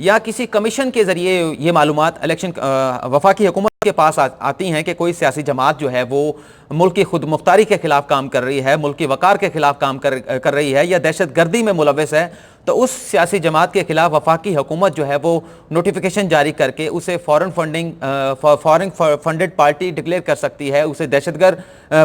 یا کسی کمیشن کے ذریعے یہ معلومات الیکشن وفاقی حکومت کے پاس آتی ہیں کہ کوئی سیاسی جماعت جو ہے وہ ملک کی خود مختاری کے خلاف کام کر رہی ہے, ملک کی وقار کے خلاف کام کر رہی ہے, یا دہشت گردی میں ملوث ہے, تو اس سیاسی جماعت کے خلاف وفاقی حکومت جو ہے وہ نوٹیفیکیشن جاری کر کے اسے فورن فنڈڈ پارٹی ڈکلیئر کر سکتی ہے, اسے دہشت گرد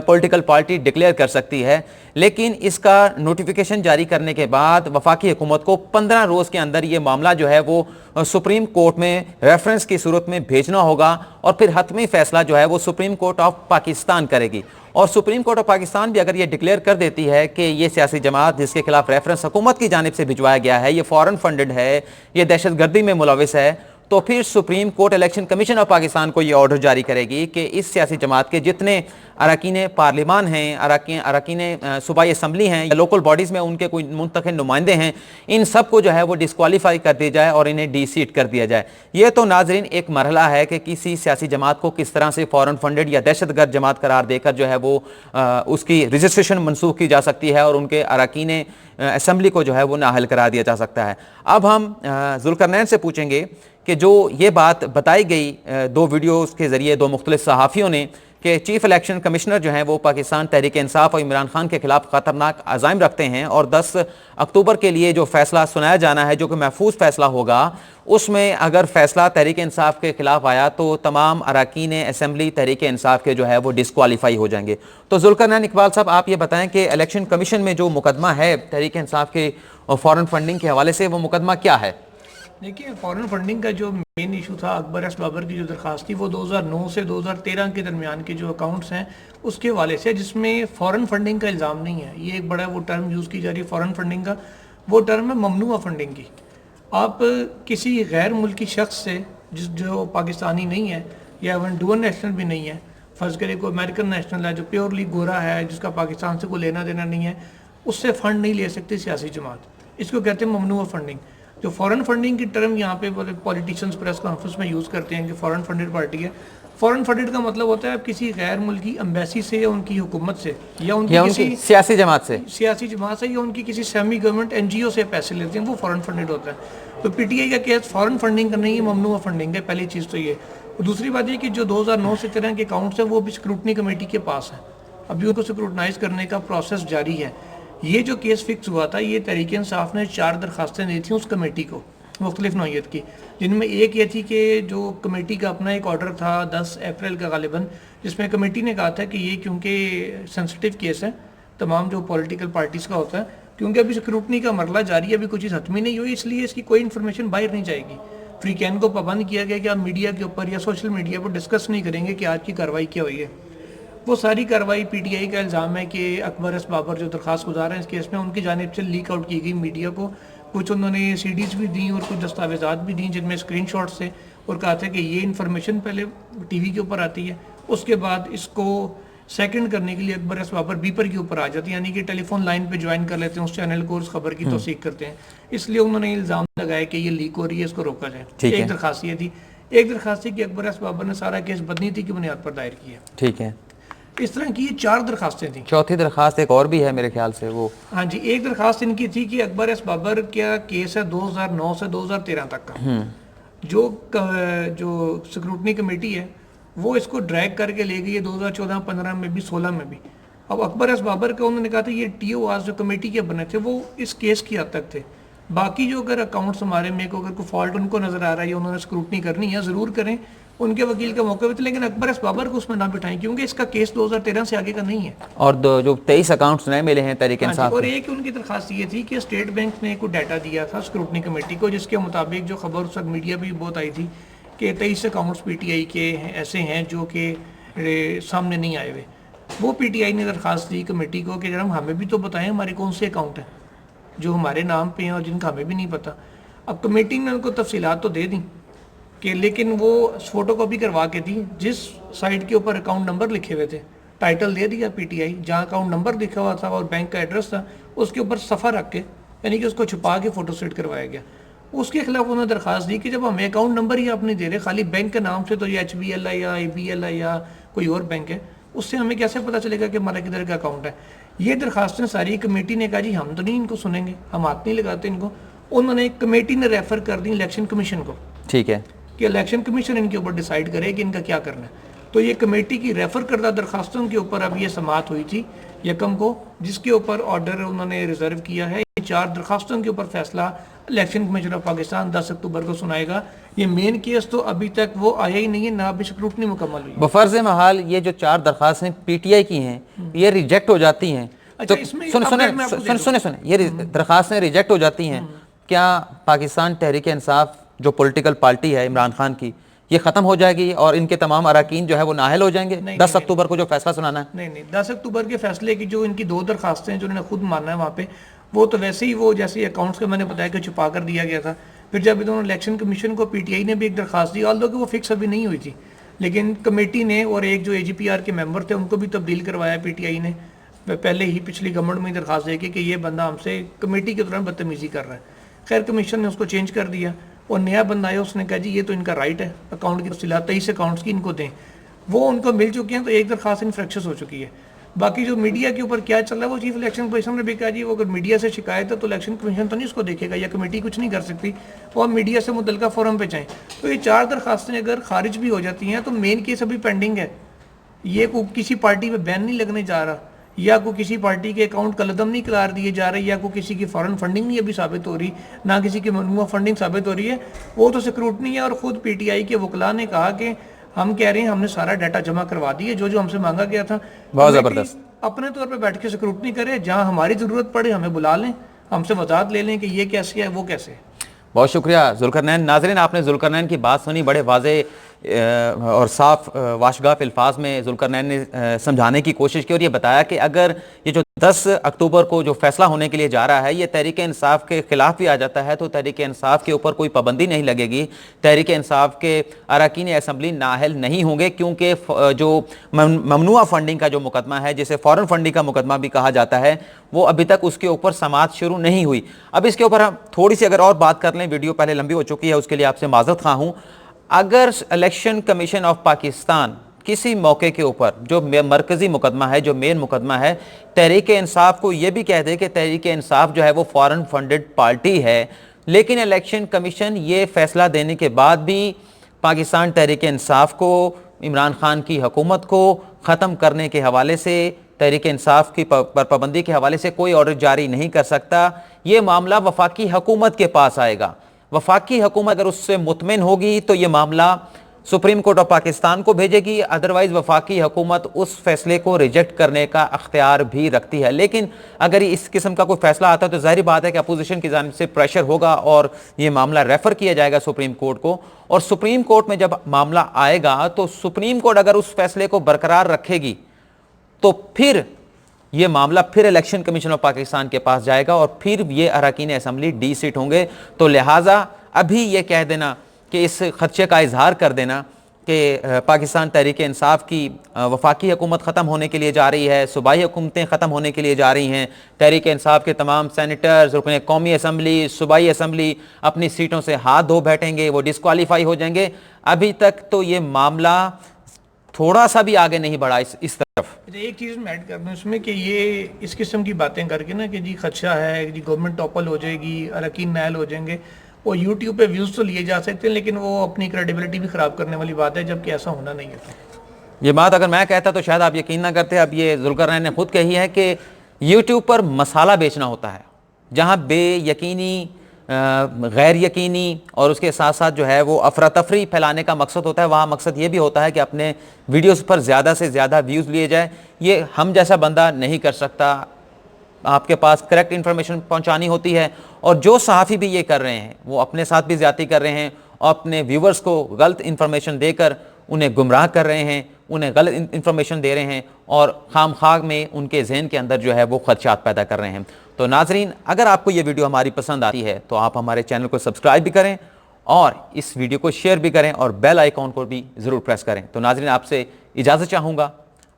پولیٹیکل پارٹی ڈکلیئر کر سکتی ہے. لیکن اس کا نوٹیفیکیشن جاری کرنے کے بعد وفاقی حکومت کو 15 روز کے اندر یہ معاملہ جو ہے وہ سپریم کورٹ میں ریفرنس کی صورت میں بھیجنا ہوگا, اور پھر حتمی فیصلہ جو ہے وہ سپریم کورٹ آف پاکستان کرے گی. اور سپریم کورٹ آف پاکستان بھی اگر یہ ڈکلیئر کر دیتی ہے کہ یہ سیاسی جماعت جس کے خلاف ریفرنس حکومت کی جانب سے بھجوایا گیا ہے یہ فورن فنڈڈ ہے, یہ دہشت گردی میں ملوث ہے, تو پھر supreme court election commission of Pakistan کو یہ آرڈر جاری کرے گی کہ اس سیاسی جماعت کے جتنے اراکین پارلیمان ہیں, اراکین صوبائی اسمبلی ہیں, یا لوکل باڈیز میں ان کے کوئی منتخب نمائندے ہیں, ان سب کو جو ہے وہ ڈسکوالیفائی کر دیا جائے اور انہیں ڈی سیٹ کر دیا جائے. یہ تو ناظرین ایک مرحلہ ہے کہ کسی سیاسی جماعت کو کس طرح سے فورن فنڈڈ یا دہشت گرد جماعت قرار دے کر جو ہے وہ اس کی رجسٹریشن منسوخ کی جا سکتی ہے اور ان کے اراکین اسمبلی کو جو ہے وہ نااہل قرار دیا جا سکتا ہے. اب ہم ذوالقرنین سے پوچھیں گے کہ جو یہ بات بتائی گئی 2 ویڈیوز کے ذریعے 2 مختلف صحافیوں نے کہ چیف الیکشن کمشنر جو ہیں وہ پاکستان تحریک انصاف اور عمران خان کے خلاف خطرناک عزائم رکھتے ہیں, اور 10 اکتوبر کے لیے جو فیصلہ سنایا جانا ہے جو کہ محفوظ فیصلہ ہوگا, اس میں اگر فیصلہ تحریک انصاف کے خلاف آیا تو تمام اراکین اسمبلی تحریک انصاف کے جو ہے وہ ڈسکوالیفائی ہو جائیں گے. تو ذوالقرنین اقبال صاحب, آپ یہ بتائیں کہ الیکشن کمیشن میں جو مقدمہ ہے تحریک انصاف کے فورن فنڈنگ کے حوالے سے, وہ مقدمہ کیا ہے؟ دیکھیے, فورن فنڈنگ کا جو مین ایشو تھا, اکبر ایس بابر کی جو درخواست تھی وہ 2009 سے 2013 کے درمیان کے جو اکاؤنٹس ہیں اس کے حوالے سے, جس میں فورن فنڈنگ کا الزام نہیں ہے. یہ ایک بڑا وہ ٹرم یوز کی جا رہی ہے فورن فنڈنگ کا, وہ ٹرم ہے ممنوع فنڈنگ کی. آپ کسی غیر ملکی شخص سے جو پاکستانی نہیں ہے یا ایون ڈوئل نیشنل بھی نہیں ہے, فرض کرے کوئی امریکن نیشنل ہے جو پیورلی گورا ہے جس کا پاکستان سے کوئی لینا دینا نہیں ہے, اس سے فنڈ نہیں لے سکتی سیاسی جماعت. اس کو کہتے ہیں ممنوع فنڈنگ. جو فورن فنڈنگ کی ٹرم یہاں پہ پولیٹیشینز پریس کانفرنس میں یوز کرتے ہیں کہ فورن فنڈڈ پارٹی ہے. فورن فنڈڈ کا مطلب ہوتا ہے آپ کسی غیر ملکی امبیسی سے یا ان کی حکومت سے یا ان کی کسی سیاسی جماعت سے یا ان کی کسی سیمی گورنمنٹ این جی او سے پیسے لیتے ہیں, وہ فورن فنڈڈ ہوتا ہے. تو پی ٹی آئی کا کیس فورن فنڈنگ کا نہیں ہے, ممنوع فنڈنگ ہے. پہلی چیز تو یہ. دوسری بات یہ کہ جو 2009 سے 13 کے اکاؤنٹس ہیں وہ بھی اسکروٹنی کمیٹی کے پاس ہیں, ابھی ان کو اسکروٹنائز کرنے کا پروسیس جاری ہے. یہ جو کیس فکس ہوا تھا, یہ تحریک انصاف نے 4 درخواستیں دی تھیں اس کمیٹی کو مختلف نوعیت کی, جن میں ایک یہ تھی کہ جو کمیٹی کا اپنا ایک آرڈر تھا 10 اپریل کا غالباً, جس میں کمیٹی نے کہا تھا کہ یہ کیونکہ سینسٹیو کیس ہے تمام جو پولیٹیکل پارٹیز کا ہوتا ہے, کیونکہ ابھی اسکروٹنی کا مرحلہ جاری ہے, ابھی کچھ چیز حتمی نہیں ہوئی, اس لیے اس کی کوئی انفارمیشن باہر نہیں جائے گی. فری کین کو پابند کیا گیا کہ آپ میڈیا کے اوپر یا سوشل میڈیا پر ڈسکس نہیں کریں گے کہ آج کی کارروائی کیا ہوئی ہے. وہ ساری کارروائی پی ٹی آئی کا الزام ہے کہ اکبر ایس بابر جو درخواست گزار ہیں اس کیس میں, ان کی جانب سے لیک آؤٹ کی گئی میڈیا کو. کچھ انہوں نے سی ڈیز بھی دیں اور کچھ دستاویزات بھی دیں جن میں اسکرین شاٹس تھے, اور کہا تھا کہ یہ انفارمیشن پہلے ٹی وی کے اوپر آتی ہے, اس کے بعد اس کو سیکنڈ کرنے کے لیے اکبر ایس بابر بیپر کے اوپر آ جاتی ہے, یعنی کہ ٹیلی فون لائن پہ جوائن کر لیتے ہیں اس چینل کو, اس خبر کی توثیق کرتے ہیں. اس لیے انہوں نے الزام لگایا کہ یہ لیک ہو رہی ہے, اس کو روکا جائے. ایک درخواست یہ تھی. ایک درخواست تھی کہ اکبر ایس بابر نے سارا کیس بدنیتی کی بنیاد پر دائر کیا. ٹھیک ہے, اس طرح کی یہ 4 درخواستیں تھیں. چوتھی درخواست ایک اور بھی ہے میرے خیال سے, وہ ہاں جی, ایک درخواست ان کی تھی کہ اکبر ایس بابر کا کیس ہے 2009 سے 2013 تک کا, جو سکروٹنی کمیٹی ہے وہ اس کو ڈریگ کر کے لے گئی ہے 2014, 15 میں بھی, 16 میں بھی. اب اکبر ایس بابر کا انہوں نے کہا تھا یہ ٹی او آر جو کمیٹی کے بنے تھے وہ اس کیس کی حد تک تھے. باقی جو اگر اکاؤنٹس ہمارے میں اگر کوئی فالٹ ان کو نظر آ رہا ہے یا انہوں نے سکروٹنی کرنی ہے ضرور کریں, ان کے وکیل کا موقع بھی تھا, لیکن اکبر ایس بابر کو اس میں نہ بٹھائیں کیونکہ اس کا کیس 2013 سے آگے کا نہیں ہے. اور جو 23 اکاؤنٹس نئے ملے ہیں تحریک انصاف, اور ایک ان کی درخواست یہ تھی کہ اسٹیٹ بینک نے کوئی ڈیٹا دیا تھا اسکروٹنی کمیٹی کو, جس کے مطابق جو خبر اس وقت میڈیا پہ بھی بہت آئی تھی کہ 23 اکاؤنٹس پی ٹی آئی کے ایسے ہیں جو کہ سامنے نہیں آئے ہوئے. وہ پی ٹی آئی نے درخواست دی کمیٹی کو کہ جناب ہمیں بھی تو بتائیں ہمارے کون سے اکاؤنٹ ہیں جو ہمارے نام پہ ہیں اور جن کا ہمیں بھی نہیں پتہ. اب کمیٹی نے ان کو تفصیلات تو دے دیں کہ, لیکن وہ فوٹو کاپی کروا کے دی, جس سائٹ کے اوپر اکاؤنٹ نمبر لکھے ہوئے تھے ٹائٹل دے دیا پی ٹی آئی, جہاں اکاؤنٹ نمبر لکھا ہوا تھا اور بینک کا ایڈریس تھا اس کے اوپر صفحہ رکھ کے, یعنی کہ اس کو چھپا کے فوٹو سیٹ کروایا گیا. اس کے خلاف انہوں نے درخواست دی کہ جب ہمیں اکاؤنٹ نمبر ہی آپ نہیں دے رہے, خالی بینک کے نام سے, تو یہ ایچ بی ایل ہے یا اے بی ایل ہے یا کوئی اور بینک ہے, اس سے ہمیں کیسے پتہ چلے گا کہ ہمارا کدھر کا اکاؤنٹ ہے. یہ درخواستیں ساری کمیٹی نے کہا جی ہم تو نہیں ان کو سنیں گے, ہم ہاتھ نہیں لگاتے ان کو. انہوں نے کمیٹی نے ریفر کر دی الیکشن کمیشن کو ٹھیک ہے کہ الیکشن کمیشن ان کے اوپر ڈیسائیڈ کرے کہ ان کا کیا کرنا ہے. تو یہ کمیٹی کی ریفر کردہ درخواستوں کے اوپر اب یہ سماعت ہوئی تھی یکم کو, جس کے اوپر آرڈر انہوں نے ریزرو کیا ہے. یہ 4 درخواستوں کے اوپر فیصلہ الیکشن کمیشن آف پاکستان 10 اکتوبر کو سنائے گا. یہ مین کیس تو ابھی تک وہ آیا ہی نہیں ہے, نہ ابھی اسکروٹنی مکمل ہوئی. بفرض محال یہ جو 4 درخواستیں پی ٹی آئی کی ہیں یہ ریجیکٹ ہو جاتی ہیں, تو سنیں یہ درخواستیں ریجیکٹ ہو جاتی ہیں, کیا پاکستان تحریک انصاف جو پولیٹیکل پارٹی ہے عمران خان کی یہ ختم ہو جائے گی اور ان کے تمام اراکین جو ہے وہ نااہل ہو جائیں گے 10 اکتوبر کو جو فیصلہ سنانا ہے؟ نہیں 10 اکتوبر کے فیصلے کی جو ان کی 2 درخواستیں ہیں جو انہوں نے خود ماننا ہے وہاں پہ, وہ تو ویسے ہی وہ جیسے اکاؤنٹس کا میں نے بتایا کہ چھپا کر دیا گیا تھا. پھر جب انہوں نے الیکشن کمیشن کو پی ٹی آئی نے بھی ایک درخواست دی, آلدو کہ وہ فکس ابھی نہیں ہوئی تھی, لیکن کمیٹی نے اور ایک جو اے جی پی آر کے ممبر تھے ان کو بھی تبدیل کروایا پی ٹی آئی نے پہلے ہی پچھلی گورنمنٹ میں درخواست دے کے کہ یہ بندہ ہم سے کمیٹی کے دوران بدتمیزی کر رہا ہے. خیر کمیشن نے اس کو چینج کر دیا اور نیا بندہ آیا, اس نے کہا جی یہ تو ان کا رائٹ ہے اکاؤنٹ کی تفصیلات 23 اکاؤنٹس کی ان کو دیں, وہ ان کو مل چکی ہیں. تو ایک درخواست انفریکشس ہو چکی ہے. باقی جو میڈیا کے اوپر کیا چل رہا ہے وہ چیف الیکشن کمیشن نے بھی کہا جی وہ اگر میڈیا سے شکایت ہے تو الیکشن کمیشن تو نہیں اس کو دیکھے گا یا کمیٹی کچھ نہیں کر سکتی, وہ میڈیا سے متعلقہ فورم پہ جائیں. تو یہ 4 درخواستیں اگر خارج بھی ہو جاتی ہیں تو مین کیس ابھی پینڈنگ ہے. یہ کوئی کسی پارٹی پہ بین نہیں لگنے جا رہا, یا کوئی کسی پارٹی کے اکاؤنٹ کلعدم نہیں قرار دیے جا رہے, یا کوئی کسی کی فارن فنڈنگ نہیں ابھی ثابت ہو رہی, نہ کسی کی ممنوعہ فنڈنگ ثابت ہو رہی ہے. وہ تو سکروٹنی ہے. اور خود پی ٹی آئی کے وکلاء نے کہا کہ ہم کہہ رہے ہیں ہم نے سارا ڈیٹا جمع کروا دی ہے جو ہم سے مانگا گیا تھا. بہت زبردست. اپنے طور پہ بیٹھ کے سکروٹنی کرے, جہاں ہماری ضرورت پڑے ہمیں بلا لیں, ہم سے وضاحت لے لیں کہ یہ کیسے ہے وہ کیسے ہے. بہت شکریہ ذوالقرنین. ناظرین آپ نے ذوالقرنین کی بات سنی, بڑے واضح اور صاف واشگاف الفاظ میں ذوالقرنین نے سمجھانے کی کوشش کی اور یہ بتایا کہ اگر یہ جو 10 اکتوبر کو جو فیصلہ ہونے کے لیے جا رہا ہے یہ تحریک انصاف کے خلاف بھی آ جاتا ہے تو تحریک انصاف کے اوپر کوئی پابندی نہیں لگے گی. تحریک انصاف کے اراکین اسمبلی نااہل نہیں ہوں گے, کیونکہ جو ممنوعہ فنڈنگ کا جو مقدمہ ہے جسے فورن فنڈنگ کا مقدمہ بھی کہا جاتا ہے وہ ابھی تک اس کے اوپر سماعت شروع نہیں ہوئی. اب اس کے اوپر ہم تھوڑی سی اگر اور بات کر لیں, ویڈیو پہلے لمبی ہو چکی ہے اس کے لیے آپ سے معذرت خواہ ہوں. اگر الیکشن کمیشن آف پاکستان کسی موقع کے اوپر جو مرکزی مقدمہ ہے جو مین مقدمہ ہے تحریک انصاف کو یہ بھی کہہ دے کہ تحریک انصاف جو ہے وہ فورن فنڈڈ پارٹی ہے, لیکن الیکشن کمیشن یہ فیصلہ دینے کے بعد بھی پاکستان تحریک انصاف کو عمران خان کی حکومت کو ختم کرنے کے حوالے سے تحریک انصاف کی پر پابندی کے حوالے سے کوئی آرڈر جاری نہیں کر سکتا. یہ معاملہ وفاقی حکومت کے پاس آئے گا. وفاقی حکومت اگر اس سے مطمئن ہوگی تو یہ معاملہ سپریم کورٹ آف پاکستان کو بھیجے گی, ادروائز وفاقی حکومت اس فیصلے کو ریجیکٹ کرنے کا اختیار بھی رکھتی ہے. لیکن اگر اس قسم کا کوئی فیصلہ آتا ہے تو ظاہری بات ہے کہ اپوزیشن کی جانب سے پریشر ہوگا اور یہ معاملہ ریفر کیا جائے گا سپریم کورٹ کو, اور سپریم کورٹ میں جب معاملہ آئے گا تو سپریم کورٹ اگر اس فیصلے کو برقرار رکھے گی تو پھر یہ معاملہ پھر الیکشن کمیشن آف پاکستان کے پاس جائے گا اور پھر یہ اراکین اسمبلی ڈی سیٹ ہوں گے. تو لہٰذا ابھی یہ کہہ دینا کہ اس خدشے کا اظہار کر دینا کہ پاکستان تحریک انصاف کی وفاقی حکومت ختم ہونے کے لیے جا رہی ہے, صوبائی حکومتیں ختم ہونے کے لیے جا رہی ہیں, تحریک انصاف کے تمام سینیٹرز رکن قومی اسمبلی صوبائی اسمبلی اپنی سیٹوں سے ہاتھ دھو بیٹھیں گے, وہ ڈسکوالیفائی ہو جائیں گے, ابھی تک تو یہ معاملہ تھوڑا سا بھی آگے نہیں بڑھا اس طرف. ایک چیز میں ایڈ کر دوں اس میں کہ یہ اس قسم کی باتیں کر کے نا کہ جی خدشہ ہے, جی گورنمنٹ ٹاپل ہو جائے گی, اراکین نائل ہو جائیں گے, وہ یوٹیوب پہ ویوز تو لیے جا سکتے ہیں لیکن وہ اپنی کریڈیبلٹی بھی خراب کرنے والی بات ہے, جبکہ ایسا ہونا نہیں ہے. یہ بات اگر میں کہتا تو شاید آپ یقین نہ کرتے. اب یہ ذوالقرنین نے خود کہی ہے کہ یوٹیوب پر مسالہ بیچنا ہوتا ہے, جہاں بے یقینی غیر یقینی اور اس کے ساتھ ساتھ جو ہے وہ افراتفری پھیلانے کا مقصد ہوتا ہے, وہاں مقصد یہ بھی ہوتا ہے کہ اپنے ویڈیوز پر زیادہ سے زیادہ ویوز لیے جائے. یہ ہم جیسا بندہ نہیں کر سکتا, آپ کے پاس کریکٹ انفارمیشن پہنچانی ہوتی ہے, اور جو صحافی بھی یہ کر رہے ہیں وہ اپنے ساتھ بھی زیادتی کر رہے ہیں اور اپنے ویورز کو غلط انفارمیشن دے کر انہیں گمراہ کر رہے ہیں, انہیں غلط انفارمیشن دے رہے ہیں اور خام خواہ میں ان کے ذہن کے اندر جو ہے وہ خدشات پیدا کر رہے ہیں. تو ناظرین اگر آپ کو یہ ویڈیو ہماری پسند آتی ہے تو آپ ہمارے چینل کو سبسکرائب بھی کریں اور اس ویڈیو کو شیئر بھی کریں اور بیل آئیکن کو بھی ضرور پریس کریں. تو ناظرین آپ سے اجازت چاہوں گا,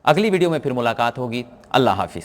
اگلی ویڈیو میں پھر ملاقات ہوگی. اللہ حافظ.